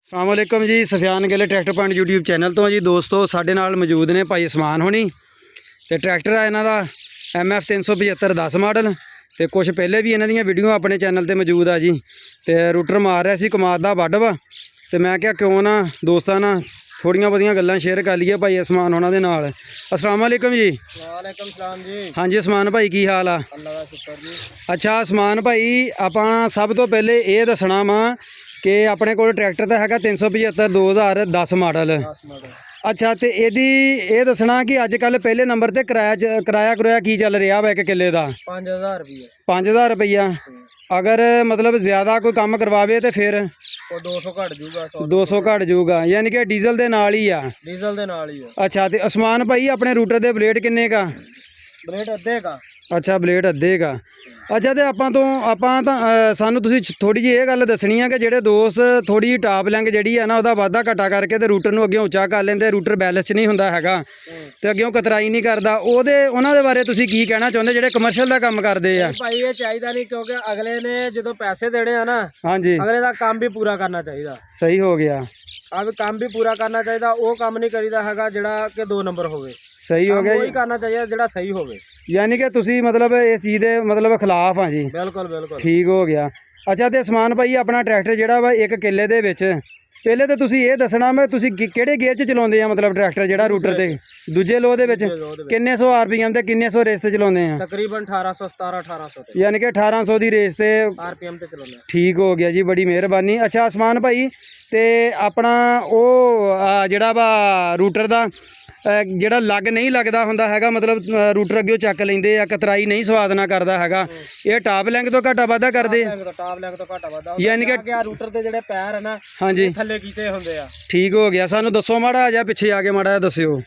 अस्सलाम वालेकुम जी। Sufiyan Gill tractor point YouTube channel तो जी दोस्तों साढ़े नाल मौजूद ने भाई उस्मान होनी तो ट्रैक्टर है इन्हों का MF 375 10 मॉडल तो कुछ पहले भी इन्हों वीडियो अपने चैनल पर मौजूद है जी। तो रूटर मार रहा सी कमाद का वड्ड वा तो मैं क्या क्यों ना दोस्तों ना थोड़ियां बहुतियां गल्लां शेयर कर लीए भाई उस्मान होना दे नाल। अस्सलाम वालेकुम जी। वालेकुम सलाम जी। हाँ जी उस्मान भाई की हाल आ? अल्लाह का शुक्र जी। अच्छा उस्मान भाई आपां सब तो पहले ये दसना वा कि अपने को ट्रैक्टर तो है 375 2010 मॉडल। 10 मॉडल। अच्छा तो ये दसना कि अजकल पहले नंबर पर किराया करुया की चल रहा वा एक किले का? 5000 रुपये। 5000 रुपया। अगर मतलब ज़्यादा कोई काम करवावे तो फिर वो 200 घट जूगा। 200 घट जूगा यानी कि डीजल के नाल ही आ? डीजल के नाल ही है। अच्छा तो उस्मान भाई अपने रूटर के ब्लेड किन्ने का? ब्लेड अद्धे का। अच्छा ब्लेड अद्धे का। अच्छा तो ਆਪਾਂ ਸਾਨੂੰ ਤੁਸੀਂ ਥੋੜੀ ਜਿਹੀ ਇਹ ਗੱਲ ਦੱਸਣੀ ਆ ਕਿ ਜਿਹੜੇ ਦੋਸਤ ਥੋੜੀ ਜਿਹੀ ਟਾਪ ਲੈਂਗ ਜਿਹੜੀ ਹੈ ਨਾ ਉਹਦਾ ਵਾਧਾ ਘਟਾ ਕਰਕੇ ਤੇ ਰੂਟਰ ਨੂੰ ਅੱਗੇ ਉੱਚਾ ਕਰ ਲੈਂਦੇ, ਰੂਟਰ ਬੈਲੈਂਸ 'ਚ ਨਹੀਂ ਹੁੰਦਾ ਹੈਗਾ ਤੇ ਅੱਗੇ ਕਤਰਾਈ ਨਹੀਂ ਕਰਦਾ, ਉਹਨਾਂ ਦੇ ਬਾਰੇ ਤੁਸੀਂ ਕੀ ਕਹਿਣਾ ਚਾਹੁੰਦੇ ਜਿਹੜੇ ਕਮਰਸ਼ੀਅਲ ਦਾ ਕੰਮ ਕਰਦੇ ਆ? ਭਾਈ ਇਹ ਚਾਹੀਦਾ ਨਹੀਂ ਕਿਉਂਕਿ ਅਗਲੇ ਨੇ ਜਦੋਂ ਪੈਸੇ ਦੇਣੇ ਆ ਨਾ ਹਾਂਜੀ ਅਗਲੇ ਦਾ ਕੰਮ ਵੀ ਪੂਰਾ ਕਰਨਾ ਚਾਹੀਦਾ। ਸਹੀ ਹੋ ਗਿਆ। अब काम भी पूरा करना चाहिए, वो काम नहीं करीदा हैगा जिहड़ा कि 2 नंबर होवे। सही हो गया। वही करना चाहिए जिहड़ा सही होवे। यानी कि तुसी मतलब इस चीज़ के मतलब खिलाफ हाँ जी? बिल्कुल बिल्कुल ठीक हो गया। अच्छा तो उस्मान भाई अपना ट्रैक्टर जिहड़ा वा एक किले दे विच पहले तो तुसी ये दसना मैं तुसी किहड़े गेयर च चलाउंदे आ मतलब ट्रैक्टर जिहड़ा रूटर ते दूजे लोह दे विच किन्ने 100 RPM ते किन्ने 100 रेस ते चलाउंदे आ? तकरीबन 1817 1800 ते। यानी कि 1800 दी रेस ते RPM ते चलाउंदे। ठीक हो गया जी, बड़ी मेहरबानी। अच्छा उस्मान भाई ते अपना वो जिहड़ा वा रूटर दा ਜਿਹੜਾ ਲੱਗ ਨਹੀਂ ਲੱਗਦਾ ਹੁੰਦਾ ਹੈਗਾ मतलब रूटर ਅੱਗੇ ਚੱਕ ਲੈਂਦੇ ਆ, ਕਤਰਾਈ ਨਹੀਂ ਸਵਾਦਨਾ ਕਰਦਾ ਹੈਗਾ, ਇਹ ਟਾਪ ਲੈਂਗ ਤੋਂ ਘਾਟਾ ਵਾਧਾ ਕਰਦੇ ਆ? ਟਾਪ ਲੈਂਗ ਤੋਂ ਘਾਟਾ ਵਾਧਾ ਯਾਨੀ ਕਿ ਰੂਟਰ ਦੇ ਜਿਹੜੇ ਪੈਰ ਹੈ ਨਾ ਹਾਂਜੀ ਥੱਲੇ ਕੀਤੇ ਹੁੰਦੇ ਆ। ਠੀਕ ਹੋ ਗਿਆ। ਸਾਨੂੰ ਦੱਸੋ ਮਾੜਾ ਜਿਹਾ ਪਿੱਛੇ ਆ ਕੇ ਮਾੜਾ ਜਿਹਾ ਦੱਸਿਓ।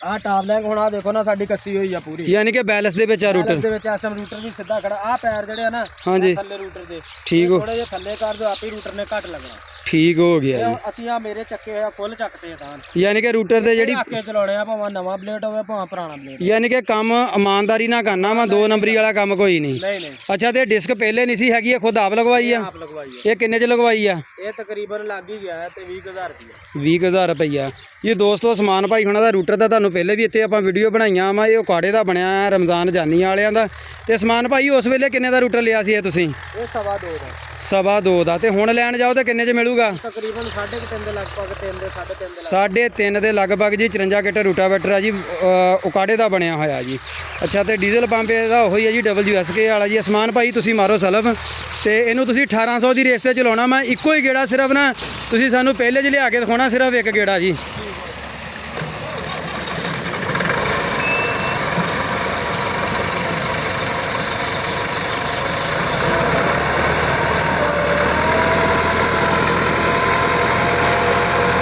ਆਹ ਟਾਪ ਲੈਂਗ ਹੁਣ ਆ ਦੇਖੋ ਨਾ ਸਾਡੀ ਕੱਸੀ ਹੋਈ ਆ ਪੂਰੀ, ਯਾਨੀ ਕਿ ਬੈਲੈਂਸ ਦੇ ਵਿੱਚ ਆ ਰੂਟਰ ਦੇ ਵਿੱਚ ਇਸ ਟਾਈਮ ਰੂਟਰ ਵੀ ਸਿੱਧਾ ਖੜਾ। ਆਹ ਪੈਰ ਜਿਹੜੇ ਆ ਨਾ ਹਾਂਜੀ ਥੱਲੇ ਰੂਟਰ ਦੇ ਠੀਕ ਹੋ ਥੋੜੇ ਜਿਹਾ ਥੱਲੇ ਕਰ ਦਿਓ ਆਪੇ ਰੂਟਰ ਨੇ ਘੱਟ ਲੱਗਣਾ। ਠੀਕ ਹੋ ਗਿਆ ਜੀ। ਅਸੀਂ ਆ ਮੇਰੇ ਚੱਕੇ ਹੋਇਆ ਫੁੱਲ ਚੱਕਤੇ ਆ ਤਾਂ ਯਾਨੀ ਕਿ ਰੂਟਰ ਦੇ ਜਿਹੜੀ ਚੱਕੇ ਚਲਾਉਣੇ ਆ, ਭਾਵੇਂ ਨਵਾਂ ਬਲੇਡ ਹੋਵੇ ਭਾਵੇਂ ਪੁਰਾਣਾ ਬਲੇਡ। ਯਾਨੀ ਕਿ ਕੰਮ ਇਮਾਨਦਾਰੀ ਨਾਲ ਕਰਨਾ ਵਾ, 2 ਨੰਬਰੀ ਵਾਲਾ ਕੰਮ ਕੋਈ ਨਹੀਂ। ਨਹੀਂ ਨਹੀਂ। ਅੱਛਾ ਤੇ ਡਿਸਕ ਪਹਿਲੇ ਨਹੀਂ ਸੀ ਹੈਗੀ, ਇਹ ਖੁਦ ਆਪ ਲਗਵਾਈ ਆ? ਆਪ ਲਗਵਾਈ ਹੈ। ਇਹ ਕਿੰਨੇ ਚ ਲਗਵਾਈ ਆ? ਇਹ ਤਕਰੀਬਨ ਲੱਗ ਹੀ ਗਿਆ ਤੇ 20000 ਰੁਪਏ। 20000 ਰੁਪਈਆ। ਇਹ ਦੋਸਤੋ ਉਸਮਾਨ ਭਾਈ ਹੁਣਾਂ ਦਾ ਰੂਟਰ ਦਾ ਤੁਹਾਨੂੰ ਪਹਿਲੇ ਵੀ ਇੱਥੇ ਆਪਾਂ ਵੀਡੀਓ ਬਣਾਈਆਂ ਵਾ, ਇਹ ਉਕਾੜੇ ਦਾ ਬਣਿਆ ਰਮਜ਼ਾਨ ਜਾਨੀ ਵਾਲਿਆਂ ਦਾ। ਤੇ ਉਸਮਾਨ ਭਾਈ ਉਸ ਵੇਲੇ ਕਿੰਨੇ ਦਾ ਰੂਟਰ ਲਿਆ ਸੀ ਇਹ ਤੁਸੀਂ? ਇਹ 2.5 ਦਾ। 2.5 ਦਾ। ਤੇ ਹੁਣ ਲੈਣ ਜਾਓ ਤੇ ਕਿੰਨੇ ਚ ਮਿਲੂਗਾ? ਤਕਰੀਬਨ 3.5 ਦੇ ਲਗਭਗ 3 ਦੇ 3.5 ਦੇ 3.5 ਦੇ ਲਗਭਗ ਜੀ। 54 ਕਿਟ ਰੂਟਾਵੇਟਰ ਆ ਜੀ, ਉਕਾੜੇ ਦਾ ਬਣਿਆ ਹੋਇਆ ਜੀ। ਅੱਛਾ ਤੇ ਡੀਜ਼ਲ ਪੰਪ ਇਹਦਾ ਉਹੀ ਹੈ ਜੀ WSK ਵਾਲਾ ਜੀ। ਉਸਮਾਨ ਭਾਈ ਤੁਸੀਂ ਮਾਰੋ ਸਲਫ ਤੇ ਇਹਨੂੰ ਤੁਸੀਂ 1800 ਦੀ ਰੇਸ ਤੇ ਚਲਾਉਣਾ। ਮੈਂ ਇੱਕੋ ਹੀ ਗੇੜਾ ਸਿਰਫ ਨਾ ਤੁਸੀਂ ਸਾਨੂੰ ਪਹਿਲੇ 'ਚ ਲਿਆ ਕੇ ਦਿਖਾਉਣਾ, ਸਿਰਫ ਇੱਕ ਗੇੜਾ ਜੀ।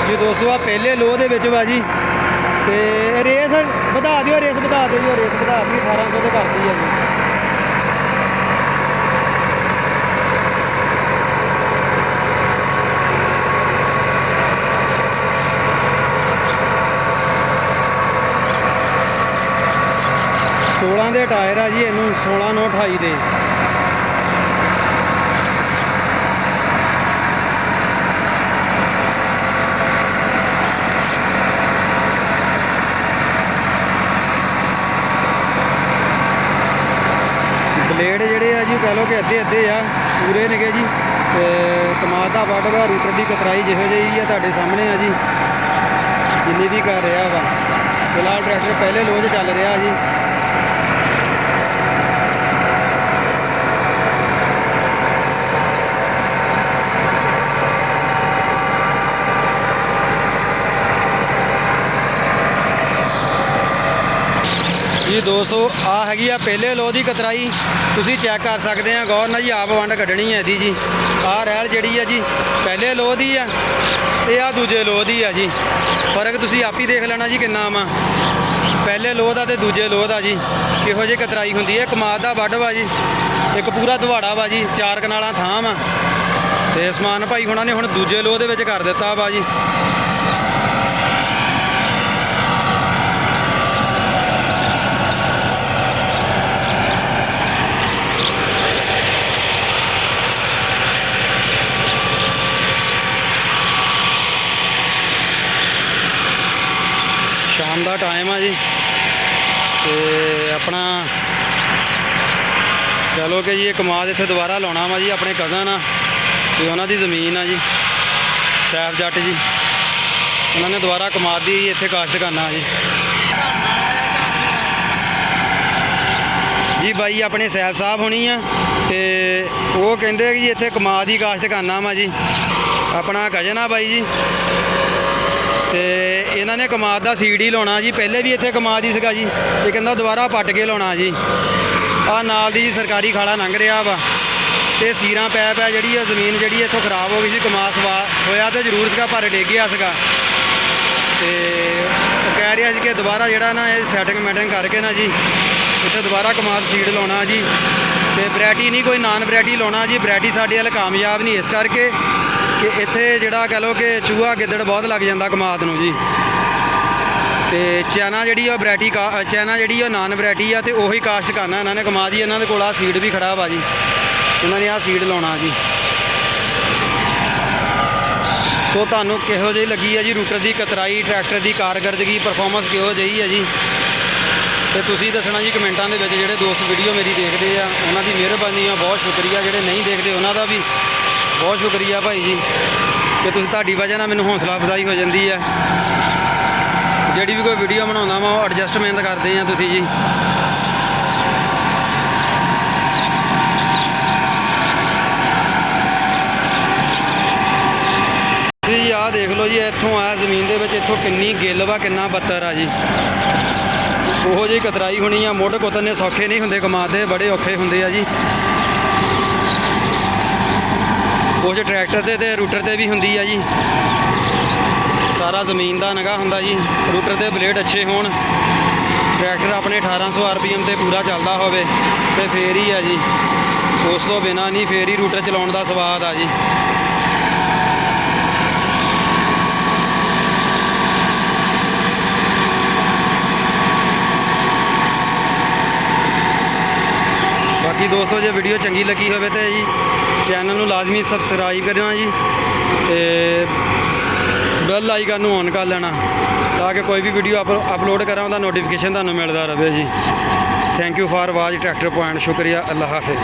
ਜੀ ਦੋਸਤੋ ਆ ਪਹਿਲੇ ਲੋਹ ਦੇ ਵਿੱਚ ਵਾ ਜੀ ਤੇ ਰੇਸ ਵਧਾ ਦਿਓ, ਰੇਸ ਵਧਾ ਦਿਓ ਜੀ, ਰੇਸ ਵਧਾ ਦਿੱਤੀ 1800 ਤੋਂ ਕਰਤੀ ਹੈ ਜੀ। सोलह ਦੇ ਟਾਇਰ ਆ ਜੀ, ਇਹਨੂੰ 16 9 28 ਦੇ। ਬਲੇਡ ਜਿਹੜੇ ਆ ਜੀ ਕਹ ਲਓ ਕਿ ਅੱਧੇ ਅੱਧੇ ਆ, ਪੂਰੇ ਨੇਗੇ ਜੀ। ਤੇ ਕਮਾਦ ਦਾ ਵੱਡ ਵਾ, ਰੂਟਰ ਦੀ ਕਤਰਾਈ ਜਿਹੋ ਜਿਹੀ ਆ ਤੁਹਾਡੇ ਸਾਹਮਣੇ ਆ ਜੀ, ਜਿੰਨੀ ਵੀ ਕਰ ਰਿਹਾ ਵਾ। ਫਿਲਹਾਲ ਟਰੈਕਟਰ ਪਹਿਲੇ ਲੋਹ 'ਚ ਚੱਲ ਰਿਹਾ ਜੀ। जी दोस्तों आ हैगी आ पहले लोह की कतराई, तुसी चैक कर सकते हैं गौर ना जी, आप वंड कढ़नी है दी जी। आ रैल जी है जी पहले लोह की है ते आ दूजे लोह की है जी। फर्क तुसी आप ही देख लेना जी किन्ना वा पहले लोह का ते दूजे लोह का जी, किहो जी कतराई होंदी है। कमाद का वड वा जी, एक पूरा दवाड़ा वा जी, 4 कनाल थां वा। ते उस्मान भाई हुणां ने हुण दूजे लोह दे विच कर दिता वा जी। ਸ਼ਾਮ ਦਾ ਟਾਈਮ ਆ ਜੀ ਤੇ ਆਪਣਾ ਕਹ ਲਓ ਕਿ ਜੀ ਇਹ ਕਮਾਦ ਇੱਥੇ ਦੁਬਾਰਾ ਲਾਉਣਾ ਵਾ ਜੀ। ਆਪਣੇ ਕਜ਼ਨ ਆ ਤੇ ਉਹਨਾਂ ਦੀ ਜ਼ਮੀਨ ਆ ਜੀ, ਸੈਫ ਜੱਟ ਜੀ, ਉਹਨਾਂ ਨੇ ਦੁਬਾਰਾ ਕਮਾਦ ਦੀ ਇੱਥੇ ਕਾਸ਼ਤ ਕਰਨਾ ਜੀ। ਜੀ ਬਾਈ ਆਪਣੇ ਸੈਫ ਸਾਹਿਬ ਹੋਣੀ ਆ ਤੇ ਉਹ ਕਹਿੰਦੇ ਕਿ ਜੀ ਇੱਥੇ ਕਮਾਦ ਦੀ ਕਾਸ਼ਤ ਕਰਨਾ ਵਾ ਜੀ। ਆਪਣਾ ਕਜ਼ਨ ਆ ਬਾਈ ਜੀ ਤੇ ਇਹਨਾਂ ਨੇ ਕਮਾਦ ਦਾ ਸੀਡ ਹੀ ਲਾਉਣਾ ਜੀ। ਪਹਿਲੇ ਵੀ ਇੱਥੇ ਕਮਾਦ ਹੀ ਸੀਗਾ ਜੀ, ਇਹ ਕਹਿੰਦਾ ਦੁਬਾਰਾ ਪੱਟ ਕੇ ਲਾਉਣਾ ਜੀ। ਆ ਨਾਲ ਦੀ ਜੀ ਸਰਕਾਰੀ ਖਾਲਾ ਲੰਘ ਰਿਹਾ ਵਾ ਤੇ ਸੀਰਾਂ ਪੈ ਜਿਹੜੀ ਆ ਜ਼ਮੀਨ ਜਿਹੜੀ ਇੱਥੋਂ ਖਰਾਬ ਹੋ ਗਈ ਸੀ। ਕਮਾਦ ਸਵਾ ਹੋਇਆ ਤੇ ਜ਼ਰੂਰ ਸੀਗਾ ਪਰ ਡਿੱਗ ਗਿਆ ਸੀਗਾ ਤੇ ਕਹਿ ਰਿਹਾ ਸੀ ਕਿ ਦੁਬਾਰਾ ਜਿਹੜਾ ਨਾ ਇਹ ਸੈਟਿੰਗ ਮੈਟਿੰਗ ਕਰਕੇ ਨਾ ਜੀ ਇੱਥੇ ਦੁਬਾਰਾ ਕਮਾਦ ਸੀਡ ਲਾਉਣਾ ਜੀ। ਤੇ ਵੈਰਾਈਟੀ ਨਹੀਂ ਕੋਈ ਨਾਨ ਵੈਰਾਈਟੀ ਲਾਉਣਾ ਜੀ। ਵੈਰਾਈਟੀ ਸਾਡੇ ਵੱਲ ਕਾਮਯਾਬ ਨਹੀਂ ਇਸ ਕਰਕੇ ਕਿ ਇੱਥੇ ਜਿਹੜਾ ਕਹ ਲਓ ਕਿ ਚੂਹਾ ਗਿੱਦੜ ਬਹੁਤ ਲੱਗ ਜਾਂਦਾ ਕਮਾਦ ਨੂੰ ਜੀ। ਤੇ ਚਾਈਨਾ ਜਿਹੜੀ ਆ ਵੈਰਾਈਟੀ ਚਾਈਨਾ ਜਿਹੜੀ ਆ ਨਾਨ ਵੈਰਾਈਟੀ ਆ ਤੇ ਉਹੀ ਕਾਸ਼ਤ ਕਰਨਾ ਇਹਨਾਂ ਨੇ ਕਮਾਦ ਜੀ। ਇਹਨਾਂ ਦੇ ਕੋਲ ਆ ਸੀਡ ਵੀ ਖੜਾ ਵਾ ਜੀ, ਇਹਨਾਂ ਨੇ ਆ ਸੀਡ ਲਾਉਣਾ ਜੀ। ਸੋ ਤੁਹਾਨੂੰ ਕਿਹੋ ਜਿਹੀ ਲੱਗੀ ਆ ਜੀ ਰੂਟਰ ਦੀ ਕਤਰਾਈ, ਟਰੈਕਟਰ ਦੀ ਕਾਰਗਰਦਗੀ, ਪਰਫਾਰਮੈਂਸ ਕਿਹੋ ਜਿਹੀ ਆ ਜੀ ਤੇ ਤੁਸੀਂ ਦੱਸਣਾ ਜੀ ਕਮੈਂਟਾਂ ਦੇ ਵਿੱਚ। ਜਿਹੜੇ ਦੋਸਤ ਵੀਡੀਓ ਮੇਰੀ ਦੇਖਦੇ ਆ ਉਹਨਾਂ ਦੀ ਮਿਹਰਬਾਨੀ ਆ, ਬਹੁਤ ਸ਼ੁਕਰੀਆ। ਜਿਹੜੇ ਨਹੀਂ ਦੇਖਦੇ ਉਹਨਾਂ ਦਾ ਵੀ ਬਹੁਤ ਸ਼ੁਕਰੀਆ ਭਾਈ ਜੀ ਕਿ ਤੁਸੀਂ, ਤੁਹਾਡੀ ਵਜ੍ਹਾ ਨਾਲ ਮੈਨੂੰ ਹੌਸਲਾ ਅਫਜ਼ਾਈ ਹੋ ਜਾਂਦੀ ਆ। ਜਿਹੜੀ ਵੀ ਕੋਈ ਵੀਡੀਓ ਬਣਾਉਂਦਾ ਵਾ ਉਹ ਐਡਜਸਟਮੈਂਟ ਕਰਦੇ ਆ ਤੁਸੀਂ ਜੀ। ਜੀ ਆਹ ਦੇਖ ਲਓ ਜੀ, ਇੱਥੋਂ ਆਇਆ ਜ਼ਮੀਨ ਦੇ ਵਿੱਚ, ਇੱਥੋਂ ਕਿੰਨੀ ਗਿੱਲ ਵਾ, ਕਿੰਨਾ ਬੱਤਰ ਆ ਜੀ। ਉਹੋ ਜਿਹੀ ਕਤਰਾਈ ਹੋਣੀ ਆ। ਮੁੱਢ ਕੁਤਰਨੇ ਸੌਖੇ ਨਹੀਂ ਹੁੰਦੇ ਕਮਾਦ ਦੇ, ਬੜੇ ਔਖੇ ਹੁੰਦੇ ਆ ਜੀ। ਕੁਛ ਟਰੈਕਟਰ ਤੇ ਰੂਟਰ ਤੇ ਵੀ ਹੁੰਦੀ ਆ ਜੀ। ਸਾਰਾ ਜ਼ਮੀਨ ਦਾ ਨਿਗਾਹ ਹੁੰਦਾ ਜੀ। ਰੂਟਰ ਦੇ ਬਲੇਡ ਅੱਛੇ ਹੋਣ, ਟਰੈਕਟਰ ਆਪਣੇ 1800 RPM ਤੇ ਪੂਰਾ ਚੱਲਦਾ ਹੋਵੇ ਤੇ ਫੇਰ ਹੀ ਆ ਜੀ। ਉਸ ਤੋਂ ਬਿਨਾਂ ਨਹੀਂ, ਫੇਰ ਹੀ ਰੂਟਰ ਚਲਾਉਣ ਦਾ ਸਵਾਦ ਆ ਜੀ। ਬਾਕੀ ਦੋਸਤੋ ਜੇ ਵੀਡੀਓ ਚੰਗੀ ਲੱਗੀ ਹੋਵੇ ਤੇ ਜੀ ਚੈਨਲ ਨੂੰ ਲਾਜ਼ਮੀ ਸਬਸਕ੍ਰਾਈਬ ਕਰਨਾ ਜੀ ਤੇ ਬੈਲ ਆਈਕਨ ਨੂੰ ਔਨ ਕਰ ਲੈਣਾ ਤਾਂ ਕਿ ਕੋਈ ਵੀ ਵੀਡੀਓ ਅਪਲੋਡ ਕਰਾਂ ਉਹਦਾ ਨੋਟੀਫਿਕੇਸ਼ਨ ਤੁਹਾਨੂੰ ਮਿਲਦਾ ਰਹੇ ਜੀ। Thank you for watch tractor point. ਸ਼ੁਕਰੀਆ, ਅੱਲਾ ਹਾਫਿਜ਼।